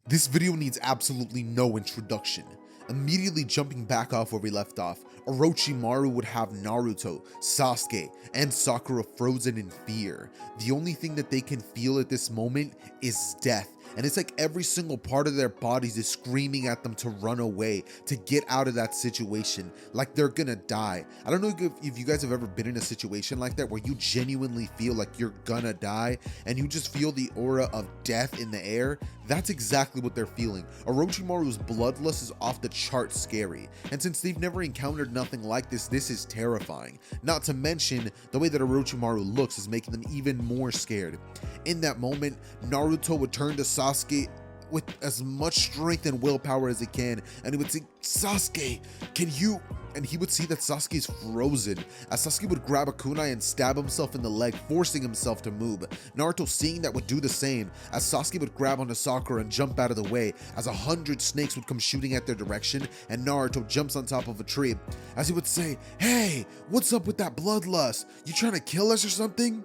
This video needs absolutely no introduction. Immediately jumping back off where we left off, Orochimaru would have Naruto, Sasuke, and Sakura frozen in fear. The only thing that they can feel at this moment is death, and it's like every single part of their bodies is screaming at them to run away, to get out of that situation, like they're gonna die. I don't know if you guys have ever been in a situation like that where you genuinely feel like you're gonna die and you just feel the aura of death in the air. That's exactly what they're feeling. Orochimaru's bloodlust is off the chart scary, and since they've never encountered nothing like this is terrifying. Not to mention, the way that Orochimaru looks is making them even more scared. In that moment, Naruto would turn to Sasuke with as much strength and willpower as he can, and he would say, "Sasuke, can you?" And he would see that Sasuke is frozen, as Sasuke would grab a kunai and stab himself in the leg, forcing himself to move. Naruto, seeing that, would do the same, as Sasuke would grab onto Sakura and jump out of the way, as 100 snakes would come shooting at their direction, and Naruto jumps on top of a tree, as he would say, "Hey, what's up with that bloodlust? You trying to kill us or something?"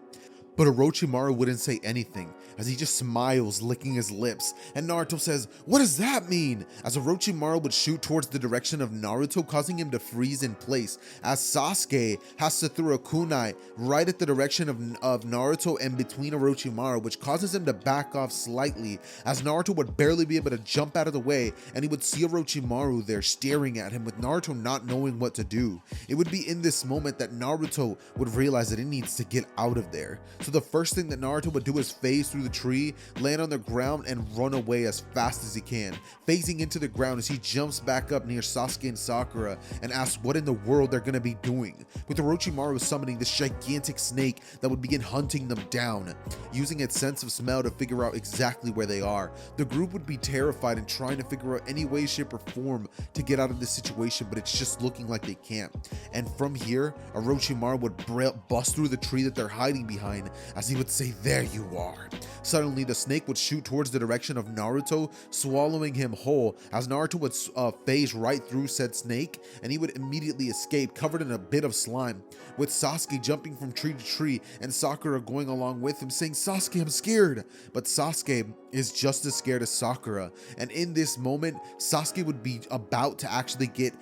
But Orochimaru wouldn't say anything, as he just smiles, licking his lips, and Naruto says, "What does that mean?" As Orochimaru would shoot towards the direction of Naruto, causing him to freeze in place, as Sasuke has to throw a kunai right at the direction of Naruto and between Orochimaru, which causes him to back off slightly, as Naruto would barely be able to jump out of the way, and he would see Orochimaru there staring at him, with Naruto not knowing what to do. It would be in this moment that Naruto would realize that he needs to get out of there. So the first thing that Naruto would do is phase through the tree, land on the ground, and run away as fast as he can, phasing into the ground as he jumps back up near Sasuke and Sakura and asks what in the world they're gonna be doing, with Orochimaru summoning this gigantic snake that would begin hunting them down, using its sense of smell to figure out exactly where they are. The group would be terrified and trying to figure out any way, shape, or form to get out of this situation, but it's just looking like they can't. And from here, Orochimaru would bust through the tree that they're hiding behind, as he would say, "There you are." Suddenly, the snake would shoot towards the direction of Naruto, swallowing him whole, as Naruto would phase right through said snake, and he would immediately escape, covered in a bit of slime, with Sasuke jumping from tree to tree, and Sakura going along with him, saying, "Sasuke, I'm scared." But Sasuke is just as scared as Sakura, and in this moment, Sasuke would be about to actually get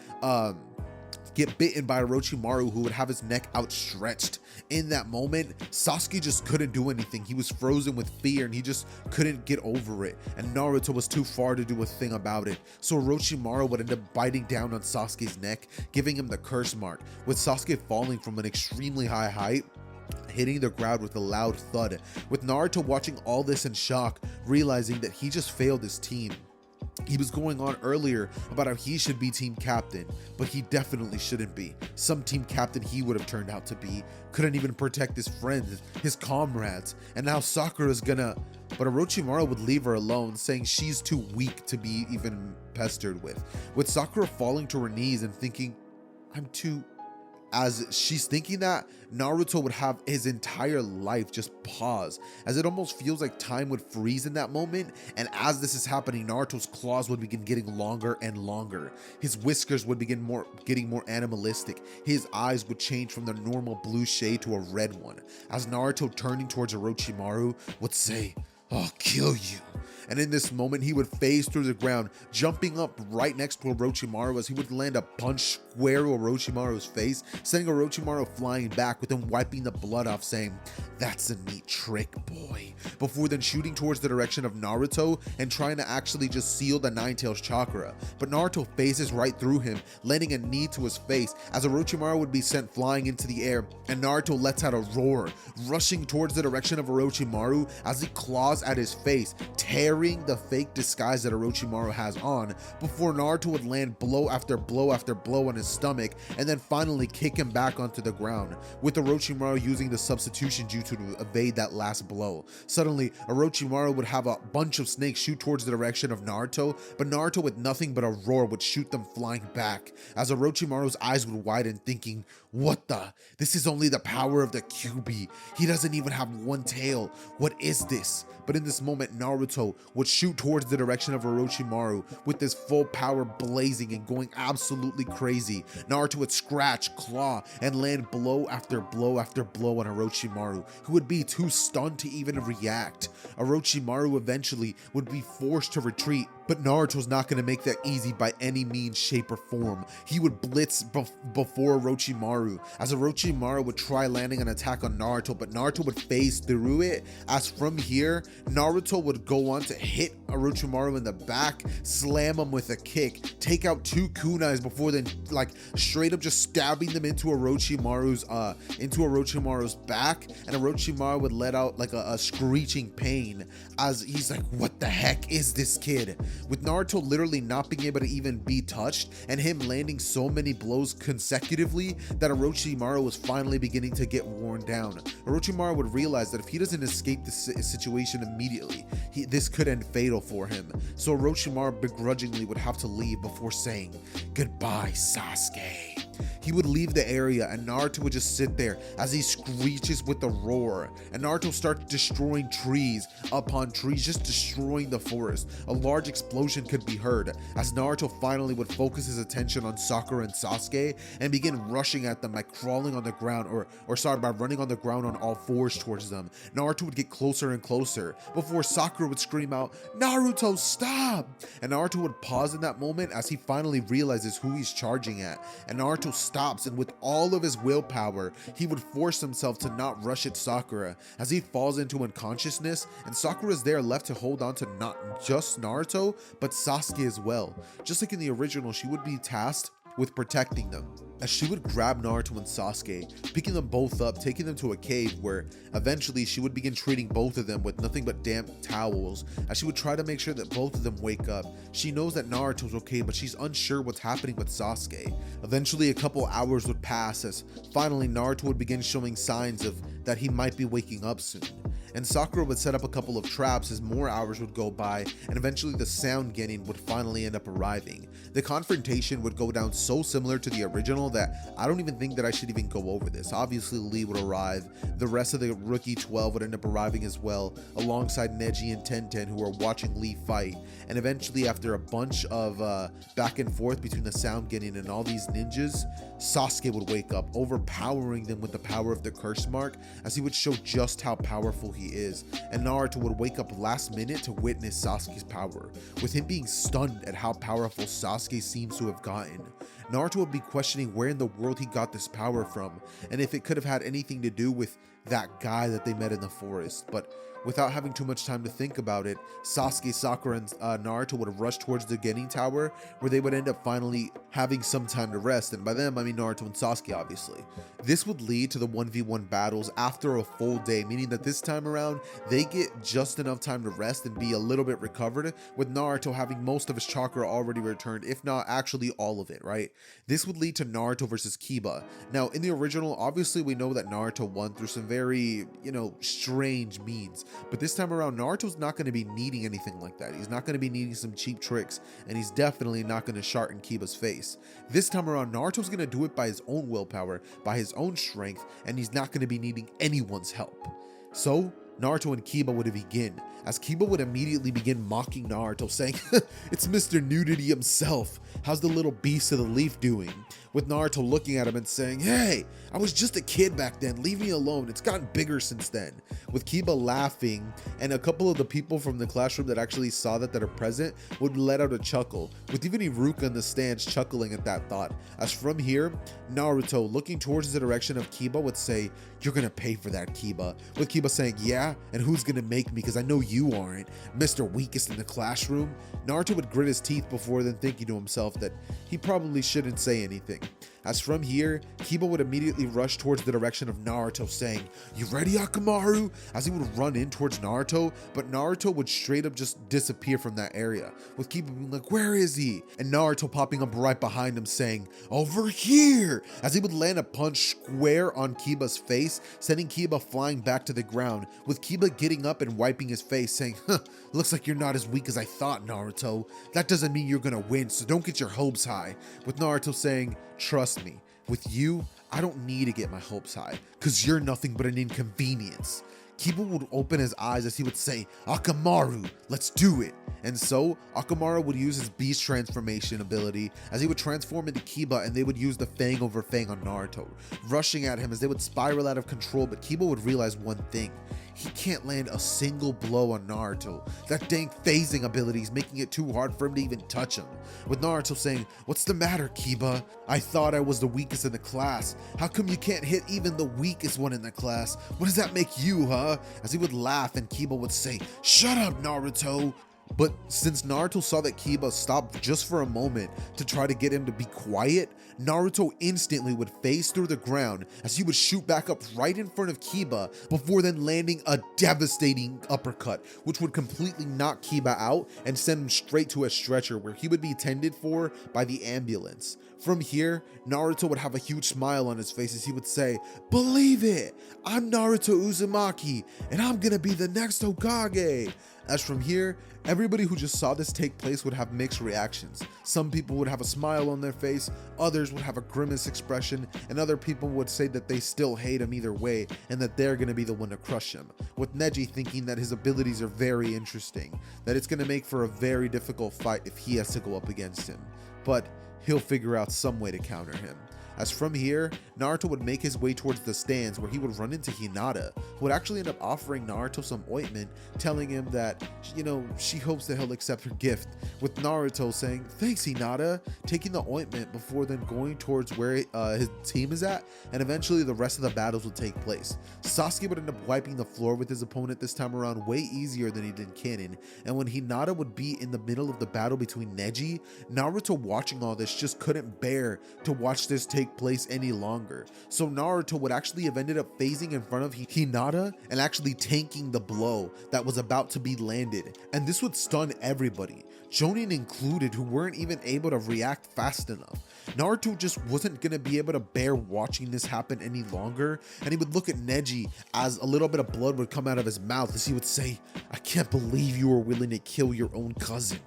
bitten by Orochimaru, who would have his neck outstretched. In that moment, Sasuke just couldn't do anything. He was frozen with fear and he just couldn't get over it, and Naruto was too far to do a thing about it. So Orochimaru would end up biting down on Sasuke's neck, giving him the curse mark, with Sasuke falling from an extremely high height, hitting the ground with a loud thud, with Naruto watching all this in shock, realizing that he just failed his team. He was going on earlier about how he should be team captain, but he definitely shouldn't be. Some team captain he would have turned out to be couldn't even protect his friends, his comrades, and now Sakura's gonna... But Orochimaru would leave her alone, saying she's too weak to be even pestered with Sakura falling to her knees and thinking, "I'm too..." As she's thinking that, Naruto would have his entire life just pause, as it almost feels like time would freeze in that moment, and as this is happening, Naruto's claws would begin getting longer and longer. His whiskers would begin getting more animalistic. His eyes would change from the normal blue shade to a red one, as Naruto, turning towards Orochimaru, would say, "I'll kill you." And in this moment, he would phase through the ground, jumping up right next to Orochimaru, as he would land a punch square to Orochimaru's face, sending Orochimaru flying back, with him wiping the blood off, saying, "That's a neat trick, boy," before then shooting towards the direction of Naruto and trying to actually just seal the Nine-Tails chakra. But Naruto phases right through him, landing a knee to his face, as Orochimaru would be sent flying into the air, and Naruto lets out a roar, rushing towards the direction of Orochimaru as he claws at his face, tearing the fake disguise that Orochimaru has on, before Naruto would land blow after blow after blow on his stomach, and then finally kick him back onto the ground, with Orochimaru using the substitution jutsu to evade that last blow. Suddenly, Orochimaru would have a bunch of snakes shoot towards the direction of Naruto, but Naruto, with nothing but a roar, would shoot them flying back, as Orochimaru's eyes would widen, thinking, "What the? This is only the power of the QB. He doesn't even have one tail. What is this?" But in this moment, Naruto would shoot towards the direction of Orochimaru with his full power blazing and going absolutely crazy. Naruto would scratch, claw, and land blow after blow after blow on Orochimaru, who would be too stunned to even react. Orochimaru eventually would be forced to retreat, but Naruto's not going to make that easy by any means, shape, or form. He would blitz before Orochimaru, as Orochimaru would try landing an attack on Naruto, but Naruto would phase through it, as from here, Naruto would go on to hit Orochimaru in the back, slam him with a kick, take out 2 kunais before then like straight up just stabbing them into Orochimaru's back, and Orochimaru would let out like a screeching pain as he's like, what the heck is this kid? With Naruto literally not being able to even be touched and him landing so many blows consecutively that Orochimaru was finally beginning to get worn down. Orochimaru would realize that if he doesn't escape this situation immediately, this could end fatal for him. So Orochimaru begrudgingly would have to leave before saying, "Goodbye, Sasuke." He would leave the area and Naruto would just sit there as he screeches with a roar, and Naruto starts destroying trees upon trees, just destroying the forest. A large explosion could be heard as Naruto finally would focus his attention on Sakura and Sasuke and begin rushing at them by crawling on the ground by running on the ground on all fours towards them. Naruto would get closer and closer before Sakura would scream out, "Naruto, stop!" And Naruto would pause in that moment as he finally realizes who he's charging at, and Naruto stops, and with all of his willpower, he would force himself to not rush at Sakura as he falls into unconsciousness, and Sakura is there left to hold on to not just Naruto, but Sasuke as well. Just like in the original, she would be tasked with protecting them, as she would grab Naruto and Sasuke, picking them both up, taking them to a cave where eventually she would begin treating both of them with nothing but damp towels, as she would try to make sure that both of them wake up. She knows that Naruto's okay, but she's unsure what's happening with Sasuke. Eventually a couple hours would pass as finally Naruto would begin showing signs of that he might be waking up soon, and Sakura would set up a couple of traps as more hours would go by, and eventually the Sound Genin would finally end up arriving. The confrontation would go down so similar to the original that I don't even think that I should even go over this. Obviously Lee would arrive, the rest of the rookie 12 would end up arriving as well, alongside Neji and Tenten, who are watching Lee fight, and eventually after a bunch of back and forth between the Sound Genin and all these ninjas, Sasuke would wake up, overpowering them with the power of the curse mark, as he would show just how powerful he is, and Naruto would wake up last minute to witness Sasuke's power, with him being stunned at how powerful Sasuke seems to have gotten. Naruto would be questioning where in the world he got this power from, and if it could have had anything to do with that guy that they met in the forest, but without having too much time to think about it, Sasuke, Sakura, and Naruto would rush towards the Genin Tower, where they would end up finally having some time to rest, and by them I mean Naruto and Sasuke obviously. This would lead to the 1v1 battles after a full day, meaning that this time around they get just enough time to rest and be a little bit recovered, with Naruto having most of his chakra already returned, if not actually all of it, right? This would lead to Naruto versus Kiba. Now in the original, obviously we know that Naruto won through some very, strange means, but this time around Naruto's not going to be needing anything like that. He's not going to be needing some cheap tricks, and he's definitely not going to shart in Kiba's face. This time around Naruto's going to do it by his own willpower, by his own strength, and he's not going to be needing anyone's help. So Naruto and Kiba would begin, as Kiba would immediately begin mocking Naruto, saying, "It's Mr. Nudity himself. How's the little beast of the leaf doing?" With Naruto looking at him and saying, "Hey, I was just a kid back then, leave me alone, it's gotten bigger since then." With Kiba laughing, and a couple of the people from the classroom that actually saw that are present would let out a chuckle, with even Iruka in the stands chuckling at that thought, as from here, Naruto, looking towards the direction of Kiba, would say, "You're gonna pay for that, Kiba." With Kiba saying, "Yeah, and who's gonna make me, because I know you aren't, Mr. Weakest in the classroom." Naruto would grit his teeth before then thinking to himself that he probably shouldn't say anything. As from here, Kiba would immediately rush towards the direction of Naruto, saying, "You ready, Akamaru?" As he would run in towards Naruto, but Naruto would straight up just disappear from that area, with Kiba being like, "Where is he?" And Naruto popping up right behind him saying, "Over here!" As he would land a punch square on Kiba's face, sending Kiba flying back to the ground, with Kiba getting up and wiping his face, saying, "Looks like you're not as weak as I thought, Naruto. That doesn't mean you're gonna win, so don't get your hopes high." With Naruto saying, "Trust me, with you, I don't need to get my hopes high, cause you're nothing but an inconvenience." Kiba would open his eyes as he would say, "Akamaru, let's do it." And so, Akamaru would use his beast transformation ability as he would transform into Kiba, and they would use the Fang over Fang on Naruto, rushing at him as they would spiral out of control. But Kiba would realize one thing: he can't land a single blow on Naruto. That dang phasing ability is making it too hard for him to even touch him. With Naruto saying, "What's the matter, Kiba? I thought I was the weakest in the class. How come you can't hit even the weakest one in the class? What does that make you, huh?" As he would laugh, and Kiba would say, "Shut up, Naruto." But since Naruto saw that Kiba stopped just for a moment to try to get him to be quiet, Naruto instantly would phase through the ground as he would shoot back up right in front of Kiba before then landing a devastating uppercut, which would completely knock Kiba out and send him straight to a stretcher where he would be tended for by the ambulance. From here, Naruto would have a huge smile on his face as he would say, "Believe it! I'm Naruto Uzumaki, and I'm gonna be the next Hokage." As from here, everybody who just saw this take place would have mixed reactions. Some people would have a smile on their face, others would have a grimace expression, and other people would say that they still hate him either way and that they're going to be the one to crush him. With Neji thinking that his abilities are very interesting, that it's going to make for a very difficult fight if he has to go up against him. But he'll figure out some way to counter him. As from here, Naruto would make his way towards the stands where he would run into Hinata, who would actually end up offering Naruto some ointment, telling him that, she hopes that he'll accept her gift, with Naruto saying, "Thanks, Hinata," taking the ointment before then going towards where his team is at, and eventually the rest of the battles would take place. Sasuke would end up wiping the floor with his opponent this time around way easier than he did in canon, and when Hinata would be in the middle of the battle between Neji, Naruto watching all this just couldn't bear to watch this take place any longer. So Naruto would actually have ended up phasing in front of Hinata and actually tanking the blow that was about to be landed. And this would stun everybody, Jonin included, who weren't even able to react fast enough. Naruto just wasn't going to be able to bear watching this happen any longer, and he would look at Neji as a little bit of blood would come out of his mouth as he would say, "I can't believe you were willing to kill your own cousin.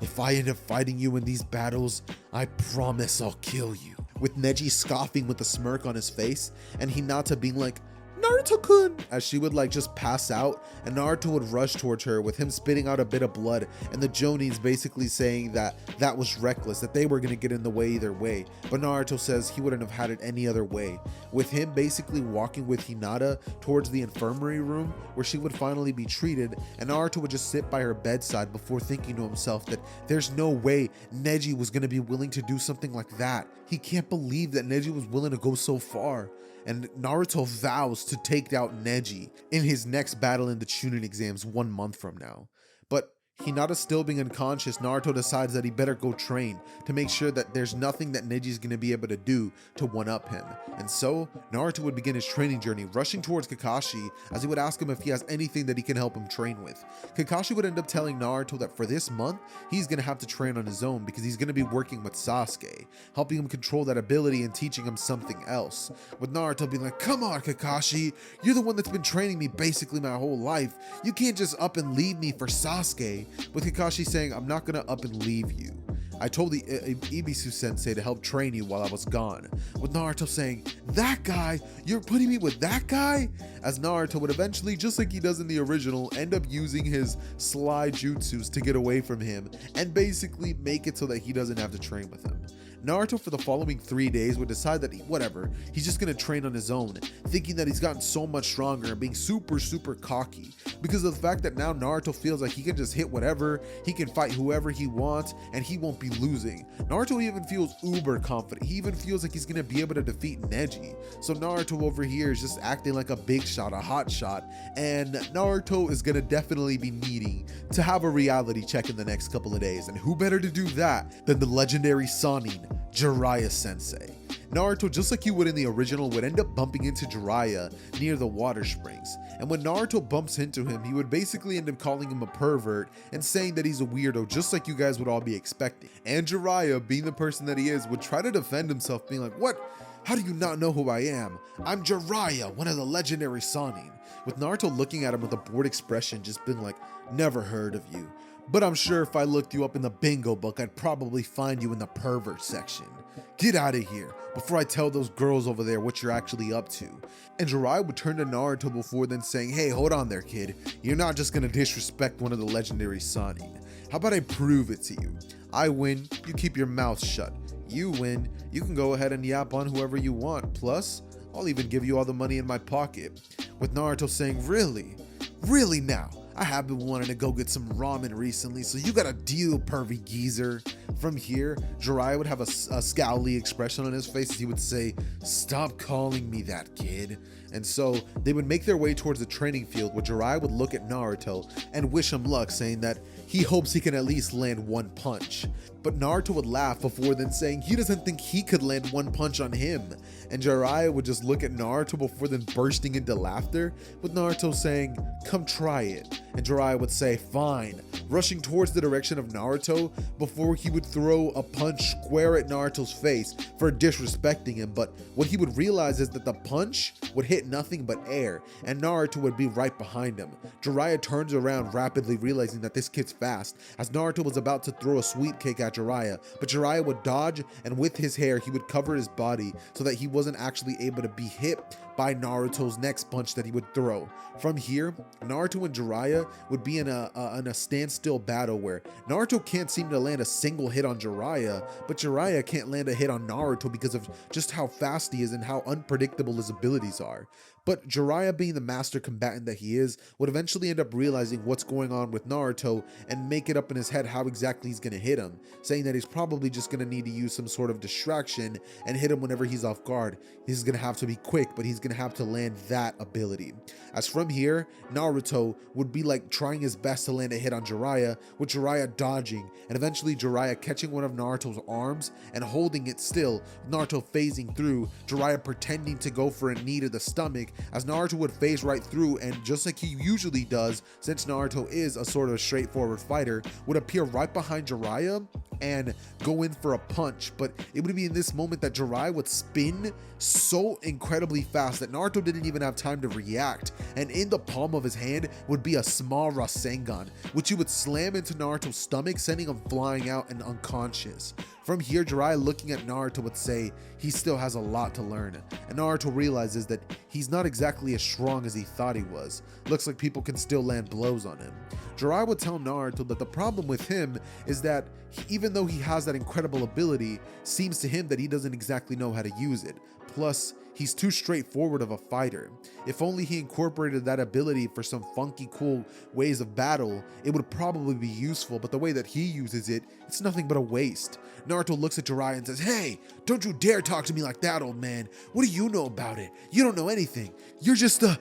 If I end up fighting you in these battles, I promise I'll kill you." With Neji scoffing with a smirk on his face, and Hinata being like, "Naruto-kun," as she would just pass out, and Naruto would rush towards her with him spitting out a bit of blood, and the Jonins basically saying that that was reckless, that they were going to get in the way either way, but Naruto says he wouldn't have had it any other way, with him basically walking with Hinata towards the infirmary room where she would finally be treated, and Naruto would just sit by her bedside before thinking to himself that there's no way Neji was going to be willing to do something like that. He can't believe that Neji was willing to go so far. And Naruto vows to take out Neji in his next battle in the Chunin exams 1 month from now. But Hinata still being unconscious, Naruto decides that he better go train to make sure that there's nothing that Neji's going to be able to do to one-up him. And so, Naruto would begin his training journey, rushing towards Kakashi as he would ask him if he has anything that he can help him train with. Kakashi would end up telling Naruto that for this month, he's going to have to train on his own because he's going to be working with Sasuke, helping him control that ability and teaching him something else. With Naruto being like, "Come on, Kakashi, you're the one that's been training me basically my whole life. You can't just up and leave me for Sasuke." With Kakashi saying, "I'm not gonna up and leave you. I told the Ibisu sensei to help train you while I was gone." With Naruto saying, "That guy? You're putting me with that guy?" As Naruto would eventually, just like he does in the original, end up using his sly jutsus to get away from him and basically make it so that he doesn't have to train with him. Naruto for the following 3 days would decide that he's just gonna train on his own, thinking that he's gotten so much stronger and being super cocky because of the fact that now Naruto feels like he can just hit whatever, he can fight whoever he wants, and he won't be losing. Naruto even feels uber confident. He even feels like he's gonna be able to defeat Neji. So Naruto over here is just acting like a big shot, a hot shot, and Naruto is gonna definitely be needing to have a reality check in the next couple of days, and who better to do that than the legendary Sannin, Jiraiya Sensei. Naruto, just like he would in the original, would end up bumping into Jiraiya near the water springs, and when Naruto bumps into him, he would basically end up calling him a pervert and saying that he's a weirdo, just like you guys would all be expecting. And Jiraiya, being the person that he is, would try to defend himself, being like, "What? How do you not know who I am? I'm Jiraiya, one of the legendary Sannin." With Naruto looking at him with a bored expression, just being like, "Never heard of you." But I'm sure if I looked you up in the bingo book, I'd probably find you in the pervert section. Get out of here before I tell those girls over there what you're actually up to. And Jiraiya would turn to Naruto before then saying, hey, hold on there, kid. You're not just gonna disrespect one of the legendary Sannin. How about I prove it to you? I win, you keep your mouth shut. You win, you can go ahead and yap on whoever you want. Plus, I'll even give you all the money in my pocket. With Naruto saying, really? Really now? I have been wanting to go get some ramen recently, so you got a deal, pervy geezer. From here, Jiraiya would have a scowly expression on his face as he would say, stop calling me that, kid. And so they would make their way towards the training field where Jiraiya would look at Naruto and wish him luck, saying that he hopes he can at least land one punch. But Naruto would laugh before then saying he doesn't think he could land one punch on him. And Jiraiya would just look at Naruto before then bursting into laughter, with Naruto saying, come try it. And Jiraiya would say, fine, rushing towards the direction of Naruto before he would throw a punch square at Naruto's face for disrespecting him. But what he would realize is that the punch would hit nothing but air, and Naruto would be right behind him. Jiraiya turns around rapidly, realizing that this kid's fast, as Naruto was about to throw a sweet cake at Jiraiya, but Jiraiya would dodge, and with his hair he would cover his body so that he wasn't actually able to be hit by Naruto's next punch that he would throw. From here, Naruto and Jiraiya would be in a standstill battle where Naruto can't seem to land a single hit on Jiraiya, but Jiraiya can't land a hit on Naruto because of just how fast he is and how unpredictable his abilities are. But Jiraiya, being the master combatant that he is, would eventually end up realizing what's going on with Naruto and make it up in his head how exactly he's going to hit him, saying that he's probably just going to need to use some sort of distraction and hit him whenever he's off guard. He's going to have to be quick, but he's going to have to land that ability. As from here, Naruto would be like trying his best to land a hit on Jiraiya, with Jiraiya dodging, and eventually Jiraiya catching one of Naruto's arms and holding it still, Naruto phasing through, Jiraiya pretending to go for a knee to the stomach, as Naruto would phase right through, and just like he usually does, since Naruto is a sort of straightforward fighter, would appear right behind Jiraiya and go in for a punch. But it would be in this moment that Jiraiya would spin so incredibly fast that Naruto didn't even have time to react, and in the palm of his hand would be a small Rasengan, which he would slam into Naruto's stomach, sending him flying out and unconscious. From here, Jiraiya, looking at Naruto, would say he still has a lot to learn, and Naruto realizes that he's not exactly as strong as he thought he was. Looks like people can still land blows on him. Jiraiya would tell Naruto that the problem with him is that even though he has that incredible ability, seems to him that he doesn't exactly know how to use it. Plus, he's too straightforward of a fighter. If only he incorporated that ability for some funky cool ways of battle, it would probably be useful, but the way that he uses it, it's nothing but a waste. Naruto looks at Jiraiya and says, hey, don't you dare talk to me like that, old man. What do you know about it? You don't know anything. You're just a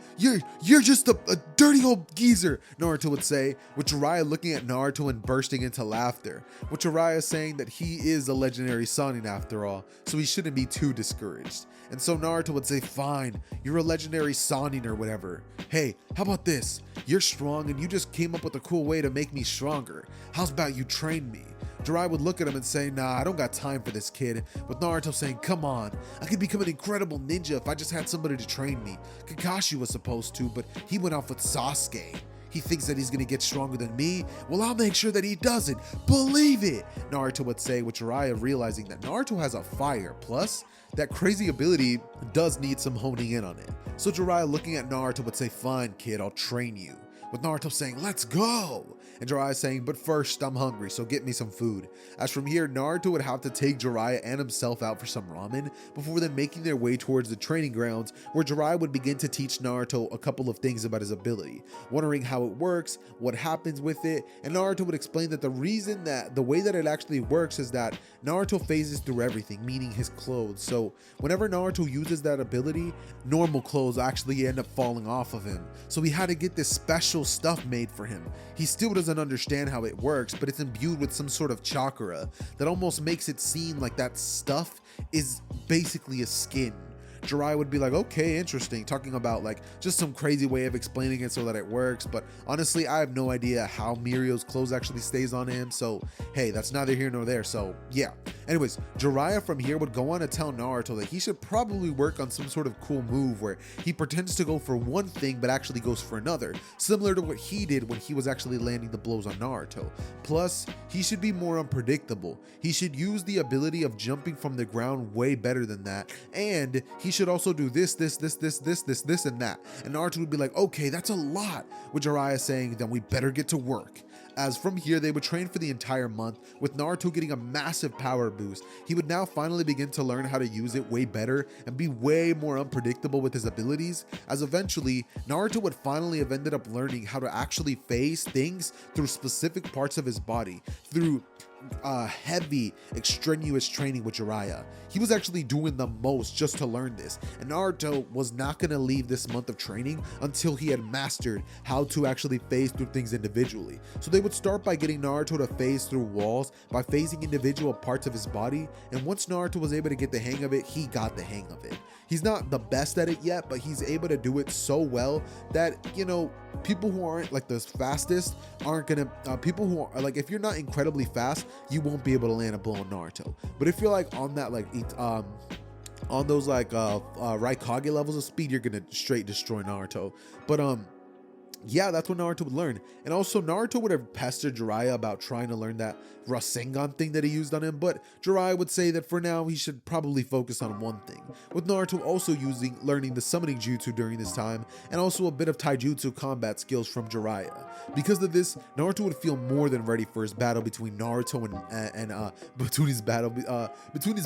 dirty old geezer, Naruto would say, with Jiraiya looking at Naruto and bursting into laughter, with Jiraiya saying that he is a legendary Sannin after all, so he shouldn't be too discouraged. And so Naruto would say, fine, you're a legendary Sannin or whatever. Hey, how about this? You're strong and you just came up with a cool way to make me stronger. How's about you train me? Jiraiya would look at him and say, nah, I don't got time for this, kid, with Naruto saying, come on, I could become an incredible ninja if I just had somebody to train me. Kakashi was supposed to, but he went off with Sasuke. He thinks that he's gonna get stronger than me. Well, I'll make sure that he doesn't. Believe it, Naruto would say, with Jiraiya realizing that Naruto has a fire. Plus, that crazy ability does need some honing in on it. So Jiraiya, looking at Naruto, would say, fine, kid, I'll train you, with Naruto saying, let's go, and Jiraiya saying, but first, I'm hungry, so get me some food. As from here, Naruto would have to take Jiraiya and himself out for some ramen, before then making their way towards the training grounds, where Jiraiya would begin to teach Naruto a couple of things about his ability, wondering how it works, what happens with it, and Naruto would explain that the way that it actually works is that Naruto phases through everything, meaning his clothes. So whenever Naruto uses that ability, normal clothes actually end up falling off of him. So he had to get this special stuff made for him. He still doesn't understand how it works, but it's imbued with some sort of chakra that almost makes it seem like that stuff is basically a skin. Jiraiya would be like, okay, interesting, talking about like just some crazy way of explaining it so that it works, but honestly, I have no idea how Mirio's clothes actually stays on him, so hey, that's neither here nor there. So yeah, Anyways, Jiraiya from here would go on to tell Naruto that he should probably work on some sort of cool move where he pretends to go for one thing but actually goes for another, similar to what he did when he was actually landing the blows on Naruto. Plus, he should be more unpredictable. He should use the ability of jumping from the ground way better than that, and he should also do this, and that. And Naruto would be like, okay, that's a lot, with Jiraiya saying, then we better get to work. As from here, they would train for the entire month, with Naruto getting a massive power boost. He would now finally begin to learn how to use it way better and be way more unpredictable with his abilities, as eventually, Naruto would finally have ended up learning how to actually phase things through specific parts of his body, through heavy, extraneous training with Jiraiya. He was actually doing the most just to learn this, and Naruto was not going to leave this month of training until he had mastered how to actually phase through things individually. So they would start by getting Naruto to phase through walls by phasing individual parts of his body, and once Naruto was able to get the hang of it, he got the hang of it. He's not the best at it yet, but he's able to do it so well that, you know, people who aren't like the fastest aren't gonna, people who are like, if you're not incredibly fast, you won't be able to land a blow on Naruto. But if you're like on that, like, on those like Raikage levels of speed, you're gonna straight destroy Naruto. But yeah, that's what Naruto would learn. And also, Naruto would have pestered Jiraiya about trying to learn that Rasengan thing that he used on him, but Jiraiya would say that for now, he should probably focus on one thing, with Naruto also learning the summoning jutsu during this time, and also a bit of taijutsu combat skills from Jiraiya. Because of this, Naruto would feel more than ready for his battle between Naruto and between his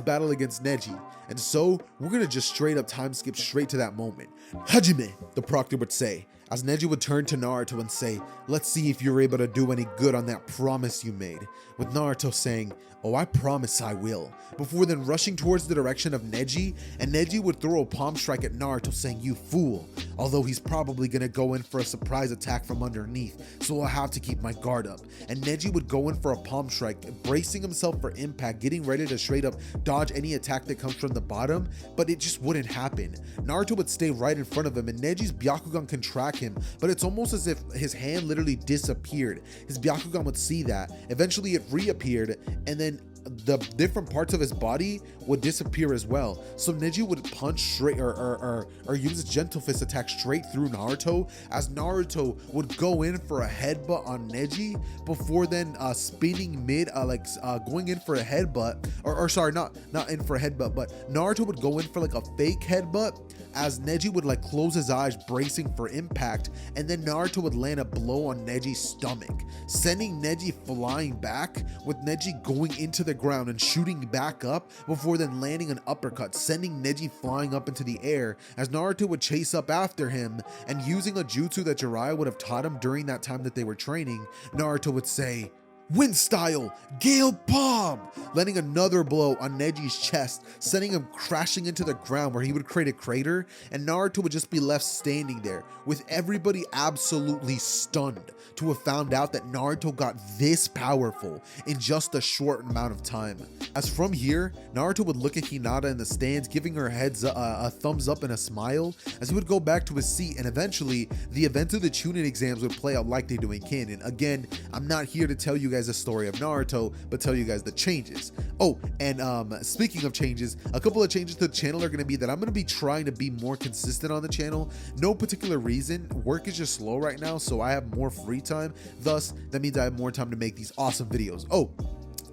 battle against Neji. And so, we're gonna just straight up time skip straight to that moment. Hajime, the proctor would say, as Neji would turn to Naruto and say, let's see if you're able to do any good on that promise you made, with Naruto saying, oh, I promise I will, before then rushing towards the direction of Neji, and Neji would throw a palm strike at Naruto saying, you fool, although he's probably gonna go in for a surprise attack from underneath, so I'll have to keep my guard up. And Neji would go in for a palm strike, bracing himself for impact, getting ready to straight up dodge any attack that comes from the bottom, but it just wouldn't happen. Naruto would stay right in front of him, and Neji's Byakugan can track him, but it's almost as if his hand literally disappeared. His Byakugan would see that. Eventually it reappeared, and then the different parts of his body would disappear as well. So Neji would punch straight or use a gentle fist attack straight through Naruto, as Naruto would go in for a headbutt on Neji before then spinning mid, going in for a headbutt, or sorry, not in for a headbutt, but Naruto would go in for like a fake headbutt, as Neji would like close his eyes bracing for impact, and then Naruto would land a blow on Neji's stomach, sending Neji flying back, with Neji going into the ground and shooting back up before then landing an uppercut, sending Neji flying up into the air, as Naruto would chase up after him, and using a jutsu that Jiraiya would have taught him during that time that they were training, Naruto would say, Wind style, Gale Palm, landing another blow on Neji's chest, sending him crashing into the ground where he would create a crater, and Naruto would just be left standing there, with everybody absolutely stunned to have found out that Naruto got this powerful in just a short amount of time. As from here, Naruto would look at Hinata in the stands, giving her a thumbs up and a smile, as he would go back to his seat, and eventually, the events of the Chunin exams would play out like they do in canon. Again, I'm not here to tell you guys the story of Naruto, but tell you guys the changes. Oh, and speaking of changes, a couple of changes to the channel are going to be that I'm going to be trying to be more consistent on the channel. No particular reason. Work is just slow right now, so I have more free time. Thus, that means I have more time to make these awesome videos. Oh,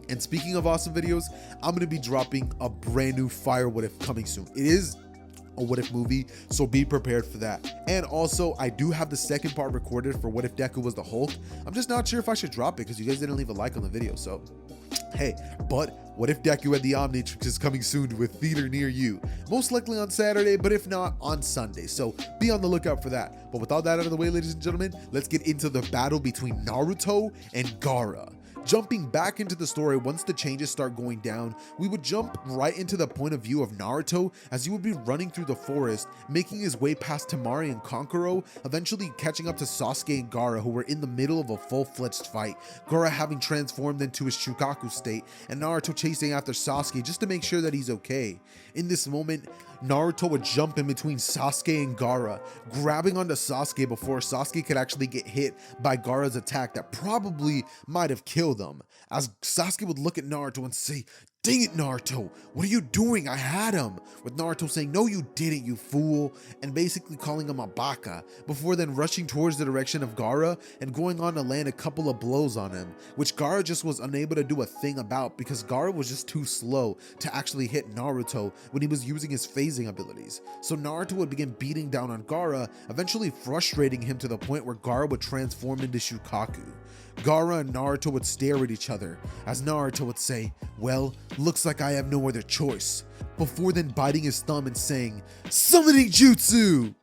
and speaking of awesome videos, I'm going to be dropping a brand new Fire What If coming soon. It is a What If movie, so be prepared for that. And also, I do have the second part recorded for What If Deku was the Hulk. I'm just not sure if I should drop it because you guys didn't leave a like on the video, so hey. But What If Deku and the Omnitrix is coming soon with theater near you, most likely on Saturday, but if not, on Sunday, so be on the lookout for that. But with all that out of the way, ladies and gentlemen, let's get into the battle between Naruto and Gaara. Jumping back into the story, once the changes start going down, we would jump right into the point of view of Naruto as he would be running through the forest, making his way past Temari and Kankuro, eventually catching up to Sasuke and Gaara, who were in the middle of a full-fledged fight, Gaara having transformed into his Shukaku state, and Naruto chasing after Sasuke just to make sure that he's okay. In this moment, Naruto would jump in between Sasuke and Gaara, grabbing onto Sasuke before Sasuke could actually get hit by Gaara's attack that probably might have killed him, as Sasuke would look at Naruto and say, "Dang it, Naruto, what are you doing? I had him," with Naruto saying, "No you didn't, you fool," and basically calling him a baka, before then rushing towards the direction of Gaara and going on to land a couple of blows on him, which Gaara just was unable to do a thing about because Gaara was just too slow to actually hit Naruto when he was using his phasing abilities. So Naruto would begin beating down on Gaara, eventually frustrating him to the point where Gaara would transform into Shukaku. Gaara and Naruto would stare at each other, as Naruto would say, "Well, looks like I have no other choice," before then biting his thumb and saying, "Summoning Jutsu!"